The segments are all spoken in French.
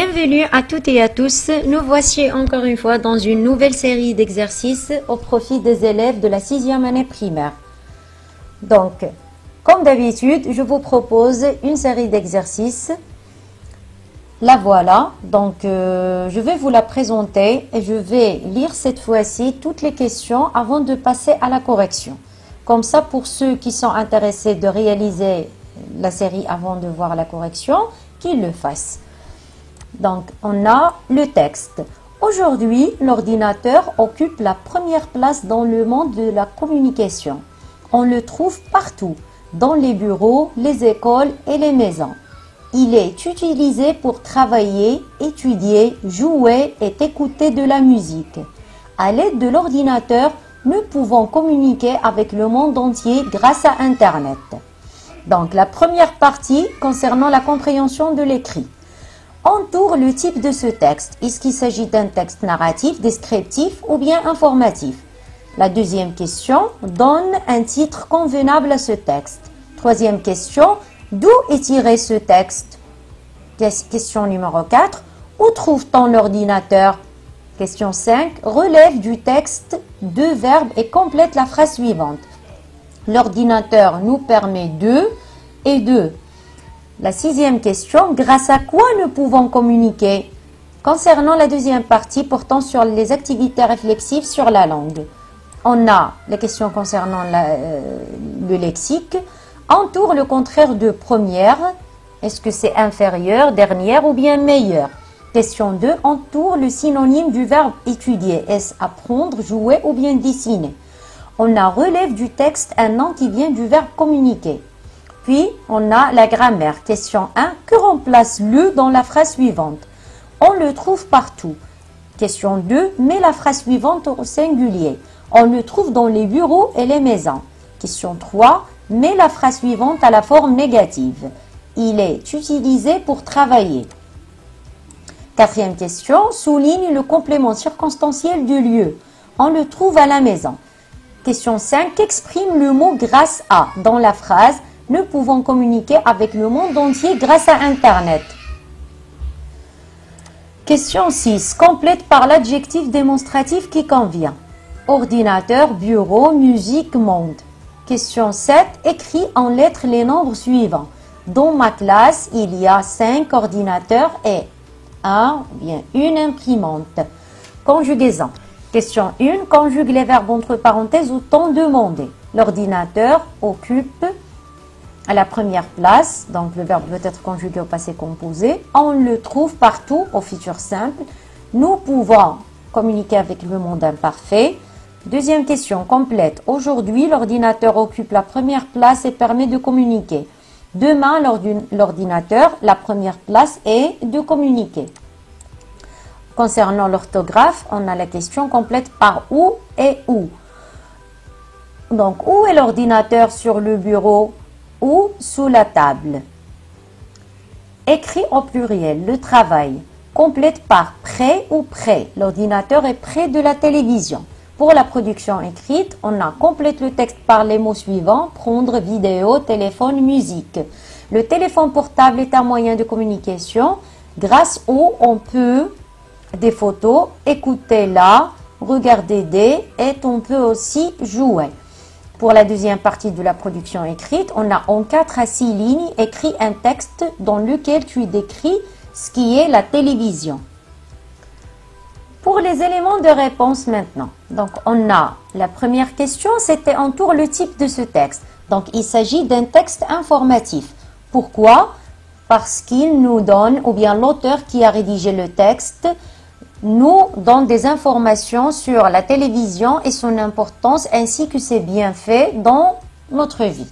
Bienvenue à toutes et à tous. Nous voici encore une fois dans une nouvelle série d'exercices au profit des élèves de la 6e année primaire. Donc, comme d'habitude, je vous propose une série d'exercices. La voilà. Donc, je vais vous la présenter et je vais lire cette fois-ci toutes les questions avant de passer à la correction. Comme ça, pour ceux qui sont intéressés de réaliser la série avant de voir la correction, qu'ils le fassent. Donc, on a le texte. Aujourd'hui, l'ordinateur occupe la première place dans le monde de la communication. On le trouve partout, dans les bureaux, les écoles et les maisons. Il est utilisé pour travailler, étudier, jouer et écouter de la musique. À l'aide de l'ordinateur, nous pouvons communiquer avec le monde entier grâce à Internet. Donc, la première partie concernant la compréhension de l'écrit. Entoure le type de ce texte. Est-ce qu'il s'agit d'un texte narratif, descriptif ou bien informatif? La deuxième question, donne un titre convenable à ce texte. Troisième question, d'où est tiré ce texte? Question numéro 4, où trouve-t-on l'ordinateur? Question 5, relève du texte deux verbes et complète la phrase suivante. L'ordinateur nous permet de et de. La sixième question, grâce à quoi nous pouvons communiquer? Concernant la deuxième partie portant sur les activités réflexives sur la langue. On a la question concernant le lexique. Entoure le contraire de première. Est-ce que c'est inférieur, dernière ou bien meilleur? Question 2. Entoure le synonyme du verbe étudier. Est-ce apprendre, jouer ou bien dessiner? On a relève du texte un nom qui vient du verbe communiquer. Puis, on a la grammaire. Question 1. Que remplace le dans la phrase suivante? On le trouve partout. Question 2. Mets la phrase suivante au singulier. On le trouve dans les bureaux et les maisons. Question 3. Mets la phrase suivante à la forme négative. Il est utilisé pour travailler. Quatrième question. Souligne le complément circonstanciel du lieu. On le trouve à la maison. Question 5. Exprime le mot grâce à dans la phrase. Nous pouvons communiquer avec le monde entier grâce à Internet. Question 6. Complète par l'adjectif démonstratif qui convient. Ordinateur, bureau, musique, monde. Question 7. Écris en lettres les nombres suivants. Dans ma classe, il y a 5 ordinateurs et une imprimante. Conjugaison. Question 1. Conjugue les verbes entre parenthèses ou temps demandé. L'ordinateur occupe à la première place, donc le verbe peut être conjugué au passé composé. On le trouve partout au futur simple. Nous pouvons communiquer avec le monde imparfait. Deuxième question complète. Aujourd'hui, l'ordinateur occupe la première place et permet de communiquer. Demain, l'ordinateur, la première place est de communiquer. Concernant l'orthographe, on a la question complète par où et où. Donc, où est l'ordinateur sur le bureau? Ou sous la table. Écrit au pluriel, le travail. Complète par près ou près. L'ordinateur est près de la télévision. Pour la production écrite, on a complète le texte par les mots suivants. Prendre, vidéo, téléphone, musique. Le téléphone portable est un moyen de communication grâce au on peut des photos, écouter là, regarder des et on peut aussi jouer. Pour la deuxième partie de la production écrite, on a en 4 à 6 lignes écrit un texte dans lequel tu décris ce qui est la télévision. Pour les éléments de réponse maintenant, donc on a la première question, c'était entoure le type de ce texte. Donc il s'agit d'un texte informatif. Pourquoi? Parce qu'il nous donne, ou bien l'auteur qui a rédigé le texte, nous donne des informations sur la télévision et son importance ainsi que ses bienfaits dans notre vie.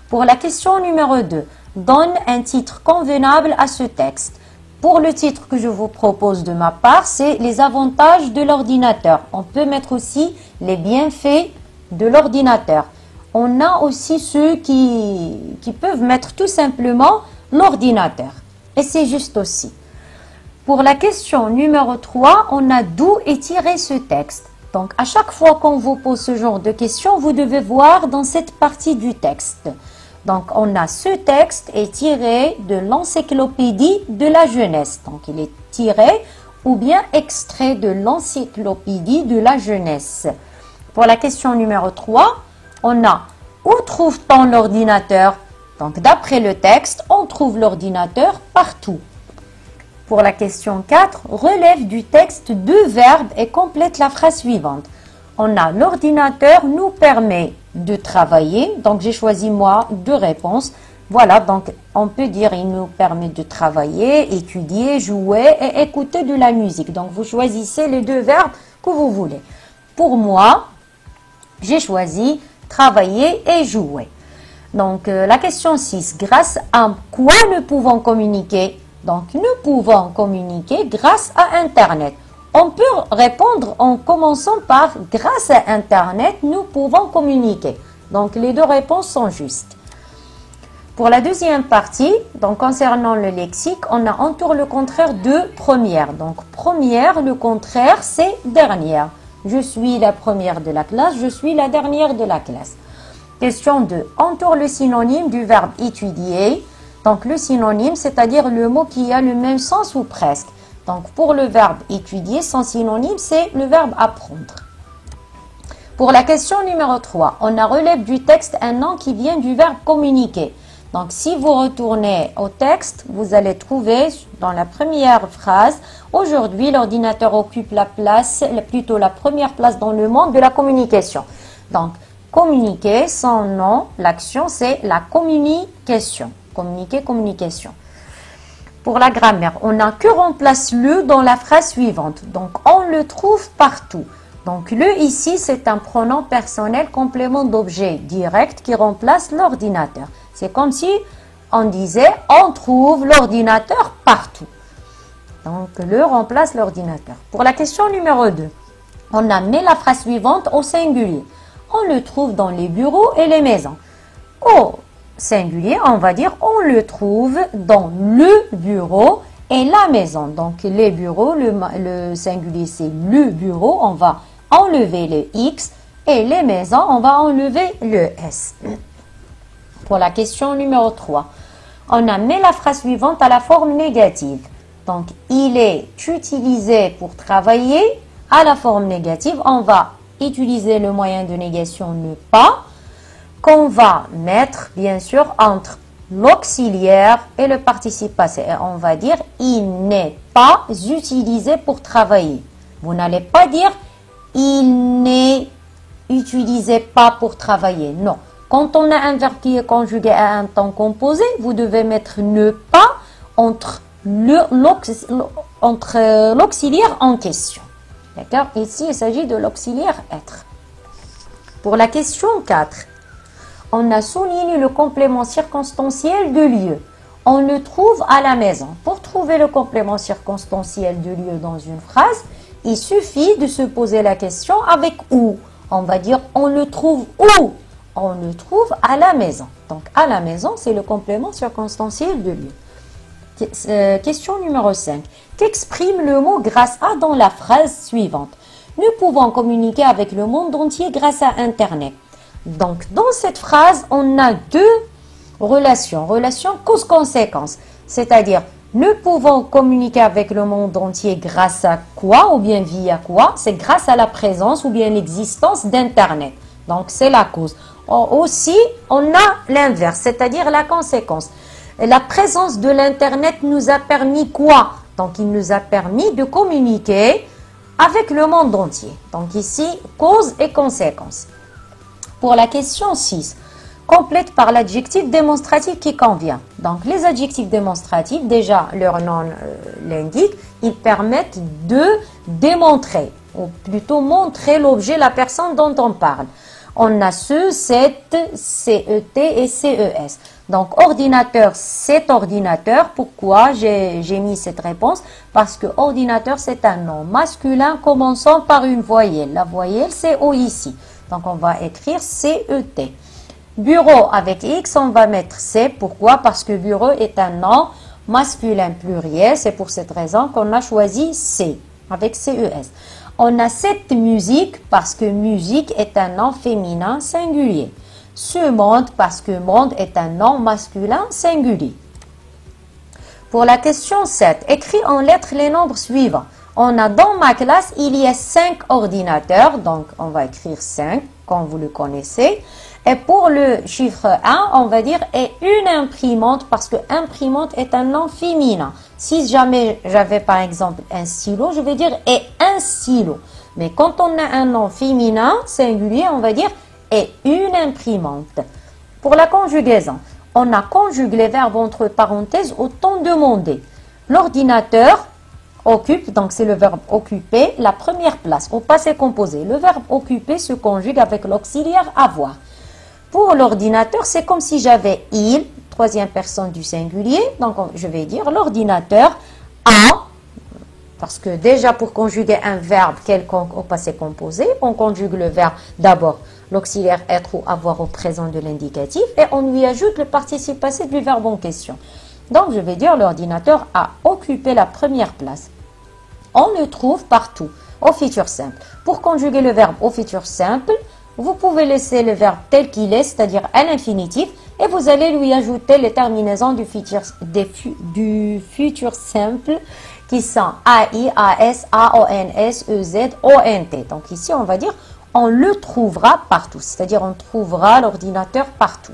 Pour la question numéro 2, donne un titre convenable à ce texte. Pour le titre que je vous propose de ma part, c'est les avantages de l'ordinateur. On peut mettre aussi les bienfaits de l'ordinateur. On a aussi ceux qui peuvent mettre tout simplement l'ordinateur. Et c'est juste aussi. Pour la question numéro 3, on a d'où est tiré ce texte. Donc, à chaque fois qu'on vous pose ce genre de questions, vous devez voir dans cette partie du texte. Donc, on a ce texte est tiré de l'encyclopédie de la jeunesse. Donc, il est tiré ou bien extrait de l'encyclopédie de la jeunesse. Pour la question numéro 3, on a où trouve-t-on l'ordinateur? Donc, d'après le texte, on trouve l'ordinateur partout. Pour la question 4, relève du texte deux verbes et complète la phrase suivante. On a l'ordinateur nous permet de travailler. Donc, j'ai choisi moi deux réponses. Voilà, donc on peut dire il nous permet de travailler, étudier, jouer et écouter de la musique. Donc, vous choisissez les deux verbes que vous voulez. Pour moi, j'ai choisi travailler et jouer. Donc, la question 6, grâce à quoi nous pouvons communiquer? Donc, nous pouvons communiquer grâce à Internet. On peut répondre en commençant par grâce à Internet, nous pouvons communiquer. Donc, les deux réponses sont justes. Pour la deuxième partie, donc concernant le lexique, on entoure le contraire de première. Donc, première, le contraire, c'est dernière. Je suis la première de la classe, je suis la dernière de la classe. Question 2. Entoure le synonyme du verbe étudier. Donc, le synonyme, c'est-à-dire le mot qui a le même sens ou presque. Donc, pour le verbe étudier, son synonyme, c'est le verbe apprendre. Pour la question numéro 3, on relève du texte un nom qui vient du verbe communiquer. Donc, si vous retournez au texte, vous allez trouver dans la première phrase, aujourd'hui, l'ordinateur occupe la place, plutôt la première place dans le monde de la communication. Donc, communiquer, son nom, l'action, c'est la communication. Communiquer, communication. Pour la grammaire, on a que remplace le dans la phrase suivante. Donc, on le trouve partout. Donc, le ici, c'est un pronom personnel complément d'objet direct qui remplace l'ordinateur. C'est comme si on disait, on trouve l'ordinateur partout. Donc, le remplace l'ordinateur. Pour la question numéro 2, on a mis la phrase suivante au singulier. On le trouve dans les bureaux et les maisons. Au singulier, on va dire, on le trouve dans le bureau et la maison. Donc, les bureaux, le singulier, c'est le bureau. On va enlever le X et les maisons, on va enlever le S. Pour la question numéro 3, on a mis la phrase suivante à la forme négative. Donc, il est utilisé pour travailler à la forme négative. On va utiliser le moyen de négation ne pas, qu'on va mettre, bien sûr, entre l'auxiliaire et le participe passé. Et on va dire, il n'est pas utilisé pour travailler. Vous n'allez pas dire, il n'est utilisé pas pour travailler. Non. Quand on a un verbe qui est conjugué à un temps composé, vous devez mettre ne pas entre l'auxiliaire en question. D'accord? Ici, il s'agit de l'auxiliaire être. Pour la question 4, on a souligné le complément circonstanciel de lieu. On le trouve à la maison. Pour trouver le complément circonstanciel de lieu dans une phrase, il suffit de se poser la question avec où. On va dire on le trouve où? On le trouve à la maison. Donc, à la maison, c'est le complément circonstanciel de lieu. Question numéro 5. Qu'exprime le mot grâce à dans la phrase suivante? Nous pouvons communiquer avec le monde entier grâce à Internet. Donc, dans cette phrase, on a deux relations. Relation cause-conséquence. C'est-à-dire, nous pouvons communiquer avec le monde entier grâce à quoi ou bien via quoi? C'est grâce à la présence ou bien l'existence d'Internet. Donc, c'est la cause. Aussi, on a l'inverse, c'est-à-dire la conséquence. La présence de l'Internet nous a permis quoi? Donc, il nous a permis de communiquer avec le monde entier. Donc, ici, cause et conséquence. Pour la question 6, complète par l'adjectif démonstratif qui convient. Donc, les adjectifs démonstratifs, déjà, leur nom l'indique, ils permettent de démontrer, ou plutôt montrer l'objet, la personne dont on parle. On a ce, cette, CET et CES. Donc, ordinateur, c'est ordinateur. Pourquoi j'ai mis cette réponse? Parce que ordinateur, c'est un nom masculin commençant par une voyelle. La voyelle, c'est O ici. Donc, on va écrire CET. Bureau avec X, on va mettre C. Pourquoi? Parce que bureau est un nom masculin pluriel. C'est pour cette raison qu'on a choisi C avec CES. On a cette musique parce que musique est un nom féminin singulier. ce monde parce que monde est un nom masculin singulier. Pour la question 7, écris en lettres les nombres suivants. On a dans ma classe, il y a 5 ordinateurs, donc on va écrire 5, comme vous le connaissez. Et pour le chiffre 1, on va dire et une imprimante, parce que imprimante est un nom féminin. Si jamais j'avais par exemple un stylo, je vais dire et un stylo. Mais quand on a un nom féminin, singulier, on va dire et une imprimante. Pour la conjugaison, on a conjugué les verbes entre parenthèses au temps demandé. L'ordinateur occupe, donc c'est le verbe occuper, la première place au passé composé. Le verbe occuper se conjugue avec l'auxiliaire avoir. Pour l'ordinateur, c'est comme si j'avais il, troisième personne du singulier. Donc je vais dire l'ordinateur a, parce que déjà pour conjuguer un verbe quelconque au passé composé, on conjugue le verbe d'abord l'auxiliaire être ou avoir au présent de l'indicatif et on lui ajoute le participe passé du verbe en question. Donc je vais dire l'ordinateur a occupé la première place. On le trouve partout au futur simple. Pour conjuguer le verbe au futur simple, vous pouvez laisser le verbe tel qu'il est, c'est-à-dire à l'infinitif, et vous allez lui ajouter les terminaisons du futur simple qui sont AI, AS, AONS, EZ, ONT. Donc ici, on va dire on le trouvera partout, c'est-à-dire on trouvera l'ordinateur partout.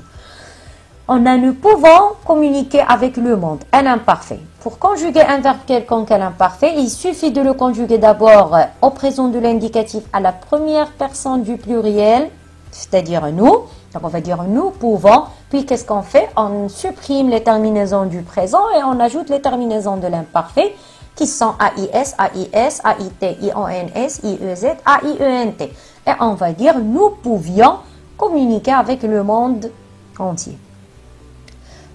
On a nous pouvons communiquer avec le monde, un imparfait. Pour conjuguer un verbe quelconque à l'imparfait, il suffit de le conjuguer d'abord au présent de l'indicatif à la première personne du pluriel, c'est-à-dire nous. Donc on va dire nous pouvons, puis qu'est-ce qu'on fait? On supprime les terminaisons du présent et on ajoute les terminaisons de l'imparfait qui sont AIS, AIS, AIT, IONS, IEZ, AIENT. Et on va dire nous pouvions communiquer avec le monde entier.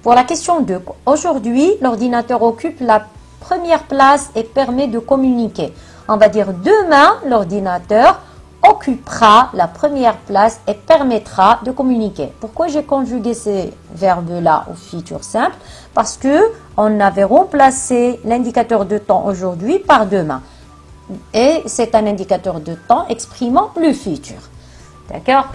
Pour la question 2, aujourd'hui, l'ordinateur occupe la première place et permet de communiquer. On va dire demain, l'ordinateur occupera la première place et permettra de communiquer. Pourquoi j'ai conjugué ces verbes-là au futur simple? Parce que on avait remplacé l'indicateur de temps aujourd'hui par demain. Et c'est un indicateur de temps exprimant le futur. D'accord?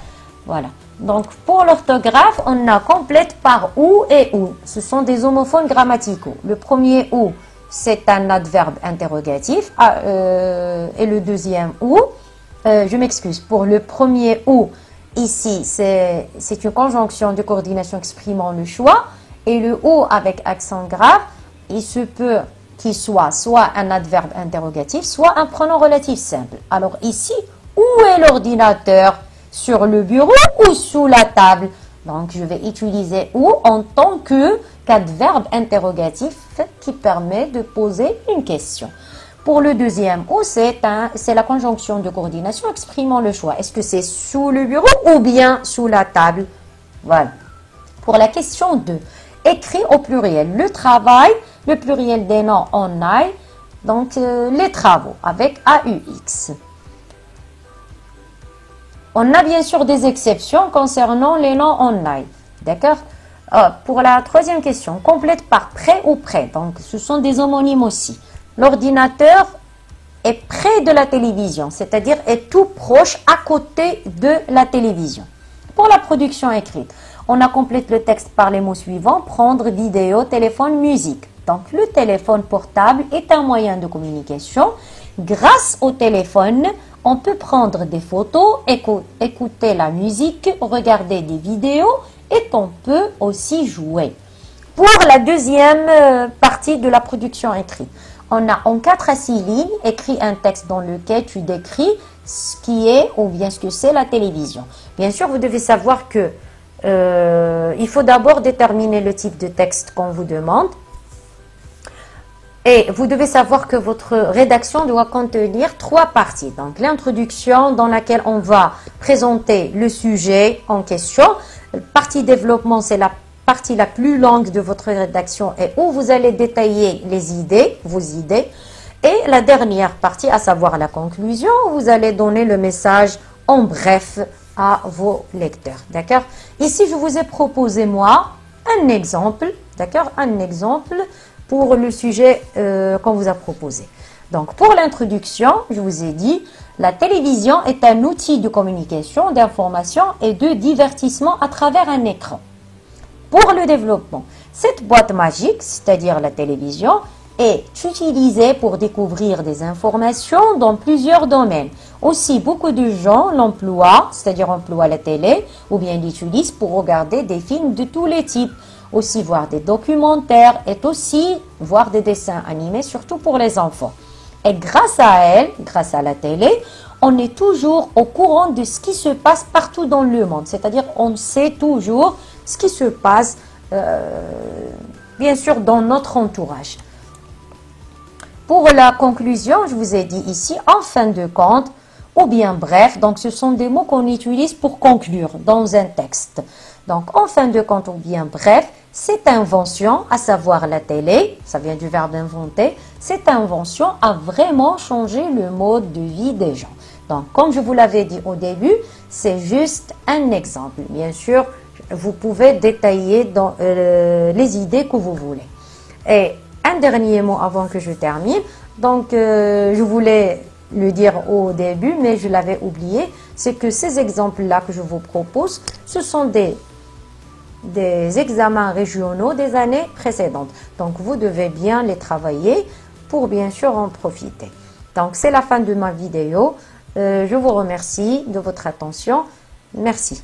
Voilà. Donc, pour l'orthographe, on a complète par ou et ou. Ce sont des homophones grammaticaux. Le premier ou, c'est un adverbe interrogatif. Et le deuxième ou, je m'excuse, pour le premier ou, ici, c'est une conjonction de coordination exprimant le choix. Et le ou avec accent grave, il se peut qu'il soit un adverbe interrogatif, soit un pronom relatif simple. Alors ici, où est l'ordinateur? Sur le bureau ou sous la table? Donc, je vais utiliser ou en tant qu'adverbe interrogatif qui permet de poser une question. Pour le deuxième ou, c'est la conjonction de coordination exprimant le choix. Est-ce que c'est sous le bureau ou bien sous la table? Voilà. Pour la question 2, écrit au pluriel le travail, le pluriel des noms en aille, donc les travaux avec AUX. On a bien sûr des exceptions concernant les noms en aille. D'accord? Pour la troisième question, complète par près ou près. Donc, ce sont des homonymes aussi. L'ordinateur est près de la télévision, c'est-à-dire est tout proche à côté de la télévision. Pour la production écrite, on a complété le texte par les mots suivants, prendre, vidéo, téléphone, musique. Donc, le téléphone portable est un moyen de communication. Grâce au téléphone, on peut prendre des photos, écouter la musique, regarder des vidéos et on peut aussi jouer. Pour la deuxième partie de la production écrite, on a en 4 à 6 lignes écrit un texte dans lequel tu décris ce qui est ou bien ce que c'est la télévision. Bien sûr, vous devez savoir que il faut d'abord déterminer le type de texte qu'on vous demande. Et vous devez savoir que votre rédaction doit contenir 3 parties. Donc, l'introduction dans laquelle on va présenter le sujet en question. Partie développement, c'est la partie la plus longue de votre rédaction et où vous allez détailler les idées, vos idées. Et la dernière partie, à savoir la conclusion, où vous allez donner le message en bref à vos lecteurs. D'accord? Ici, je vous ai proposé, moi, un exemple. D'accord? Un exemple pour le sujet qu'on vous a proposé. Donc, pour l'introduction, je vous ai dit, la télévision est un outil de communication, d'information et de divertissement à travers un écran. Pour le développement, cette boîte magique, c'est-à-dire la télévision, est utilisée pour découvrir des informations dans plusieurs domaines. Aussi, beaucoup de gens l'emploient, c'est-à-dire emploient la télé, ou bien l'utilisent pour regarder des films de tous les types. Aussi voir des documentaires et aussi voir des dessins animés, surtout pour les enfants. Et grâce à elle, grâce à la télé, on est toujours au courant de ce qui se passe partout dans le monde. C'est-à-dire on sait toujours ce qui se passe, bien sûr, dans notre entourage. Pour la conclusion, je vous ai dit ici, en fin de compte, ou bien bref, donc ce sont des mots qu'on utilise pour conclure dans un texte. Donc en fin de compte, ou bien bref, cette invention, à savoir la télé, ça vient du verbe inventer, cette invention a vraiment changé le mode de vie des gens. Donc comme je vous l'avais dit au début, c'est juste un exemple. Bien sûr, vous pouvez détailler dans, les idées que vous voulez. Et un dernier mot avant que je termine. Donc, je voulais le dire au début, mais je l'avais oublié. C'est que ces exemples-là que je vous propose, ce sont des examens régionaux des années précédentes. Donc, vous devez bien les travailler pour bien sûr en profiter. Donc, c'est la fin de ma vidéo. Je vous remercie de votre attention. Merci.